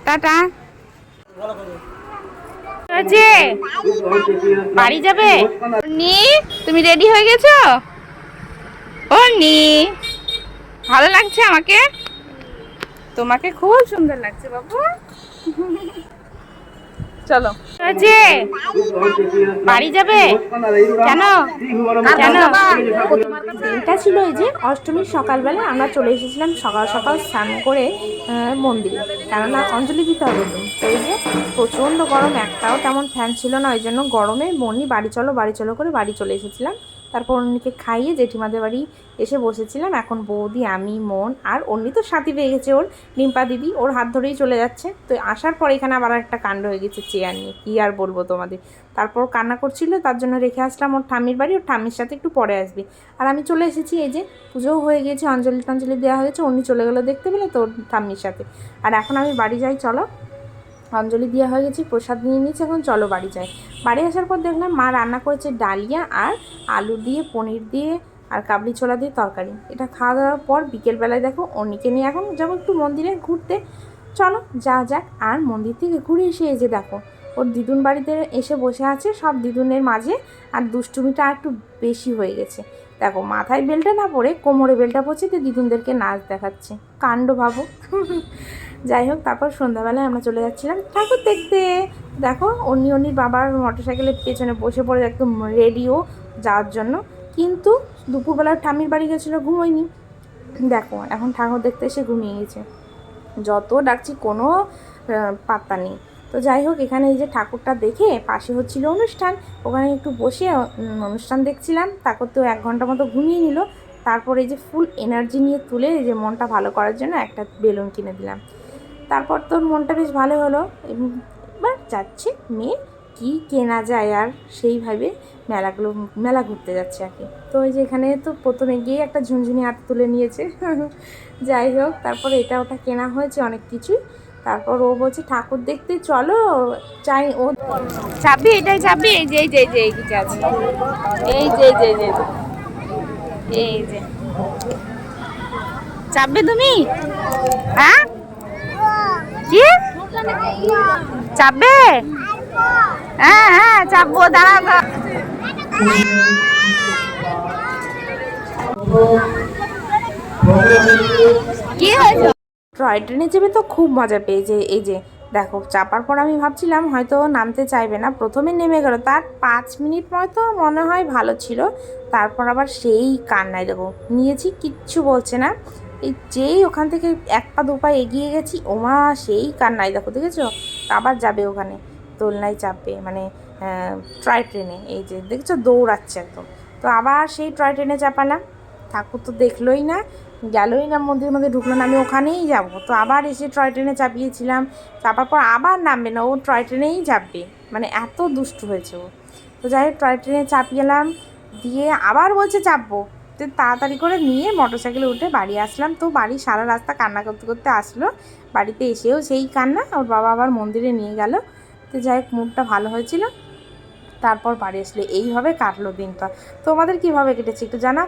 Tata. বাড়ি যাবে নি? তুমি রেডি হয়ে গেছো? ও নি, ভালো লাগছে আমাকে? তোমাকে খুব সুন্দর লাগছে বাবু। চলো বাড়ি যাবে কেন? কেন? দিনটা ছিল এই যে অষ্টমীর সকালবেলা আমরা চলে এসেছিলাম সকাল সকাল স্নান করে মন্দিরে, কেননা অঞ্জলি দিতে হবে। তো এই যে প্রচণ্ড গরম, একটাও তেমন ফ্যান ছিল না, ওই জন্য গরমে মনি বাড়ি চলো বাড়ি চলো করে বাড়ি চলে এসেছিলাম। তারপর অন্যকে খাইয়ে জেঠিমাদের বাড়ি এসে বসেছিলাম। এখন বৌদি, আমি, মন আর অন্যি তো সাথী পেয়ে গেছে, ওর নিম্পা দিদি ওর হাত ধরেই চলে যাচ্ছে। তো আসার পর এখানে আবার একটা কাণ্ড হয়ে গেছে চেয়ার নিয়ে, কী আর বলবো তোমাদের। তারপর কান্না করছিল, তার জন্য রেখে আসলাম ওর ঠাম্মির বাড়ি, ওর ঠাম্মির সাথে একটু পরে আসবে। আর আমি চলে এসেছি, এই যে পুজোও হয়ে গেছে, অঞ্জলি টঞ্জলি দেওয়া হয়েছে, অন্য চলে গেলো দেখতে পেলে তো ওর ঠাম্মির সাথে। আর এখন আমি বাড়ি যাই, চলো। অঞ্জলি দেওয়া হয়ে গেছে, প্রসাদ নিয়ে নিয়েছি, এখন চলো বাড়ি যাই। বাড়ি আসার পর দেখলাম মা রান্না করেছে ডালিয়া আর আলু দিয়ে, পনির দিয়ে আর কাবলি ছোলা দিয়ে তরকারি। এটা খাওয়া দাওয়ার পর বিকেলবেলায় দেখো অন্যকে নিয়ে এখন যাবো একটু মন্দিরে ঘুরতে। চলো যা যাক। আর মন্দির থেকে ঘুরে এসে এই যে দেখো ওর দিদুন বাড়িতে এসে বসে আছে সব দিদুনের মাঝে। আর দুষ্টুমিটা একটু বেশি হয়ে গেছে, দেখো মাথায় বেলটা না পরে কোমরে বেলটা পড়ছে, তো দিদুনদেরকে নাচ দেখাচ্ছে, কাণ্ড ভাবো। যাই হোক, তারপর সন্ধ্যাবেলায় আমরা চলে যাচ্ছিলাম ঠাকুর দেখতে। দেখো অন্যির বাবার মোটরসাইকেলের পেছনে বসে পড়ে একদম রেডিও যাওয়ার জন্য, কিন্তু দুপুরবেলা ঠাম্মির বাড়ি গেছিলো, ঘুমোয়নি। দেখো এখন ঠাকুর দেখতে এসে ঘুমিয়ে গেছে, যত ডাকছি কোনো পাত্তা নেই। তো যাই হোক, এখানে এই যে ঠাকুরটা দেখে পাশে হচ্ছিল অনুষ্ঠান, ওখানে একটু বসে অনুষ্ঠান দেখছিলাম। তারপর তো 1 ঘন্টা মতো ঘুমিয়ে নিল। তারপর এই যে ফুল এনার্জি নিয়ে তুলে এই যে মনটা ভালো করার জন্য একটা বেলুন কিনে দিলাম। তারপর তোর মনটা বেশ ভালো হলো। এবার যাচ্ছে মেয়ে, কি কেনা যায় আর সেইভাবে মেলা ঘুরতে যাচ্ছে আর কি। তো ওই যে এখানে তো প্রথমে গিয়ে একটা ঝুনঝুনি হাতে তুলে নিয়েছে। যাই হোক, তারপর এটা ওটা কেনা হয়েছে অনেক কিছুই। তারপর ও বলছে ঠাকুর দেখতে চলো, চাই ও চাবি, এটাই চাবি। এই যে এই যে এই যে এই যে আছে, এই যে এই যে এই যে এই যে চাববে তুমি? হ্যাঁ কি চাববে? হ্যাঁ হ্যাঁ চাববো, দাঁড়া। কি হয়েছে? টয় ট্রেনে চেপে তো খুব মজা পেয়েছে। এই যে দেখো চাপার পর আমি ভাবছিলাম হয়তো নামতে চাইবে না, প্রথমে নেমে গেল, তার 5 মিনিট হয়তো মনে হয় ভালো ছিল। তারপর আবার সেই কান্নায় দেবো নিয়েছি, কিচ্ছু বলছে না। এই যেই ওখান থেকে 1 পা 2 পা এগিয়ে গেছি, ওমা সেই কান্নায় দেখো, দেখেছো? আবার যাবে ওখানে দোলনায় চাপবে, মানে টয় ট্রেনে। এই যে দেখছো দৌড়াচ্ছে একদম। তো আবার সেই টয় ট্রেনে চাপালাম, ঠাকুর তো দেখলোই না, গেলোই না, মন্দিরের মধ্যে ঢুকলো না, আমি ওখানেই যাব। তো আবার এসে টয় ট্রেনে চাপিয়েছিলাম, চাপার পর আবার নামবে না, ও টয় ট্রেনেই চাপবে, মানে এত দুষ্টু হয়েছে ও। তো যাই হোক, টয় ট্রেনে চাপিয়েলাম, দিয়ে আবার বলছে চাপবো। তো তাড়াতাড়ি করে নিয়ে মোটরসাইকেলে উঠে বাড়ি আসলাম। তো বাড়ি সারা রাস্তা কান্না করতে করতে আসলো, বাড়িতে এসেও সেই কান্না, ওর বাবা আবার মন্দিরে নিয়ে গেল। তো যাই হোক, মুডটা ভালো হয়েছিল। তারপর বাড়ি আসলে এইভাবে কাটলো দিনটা। তোমাদের কীভাবে কেটেছে একটু জানা।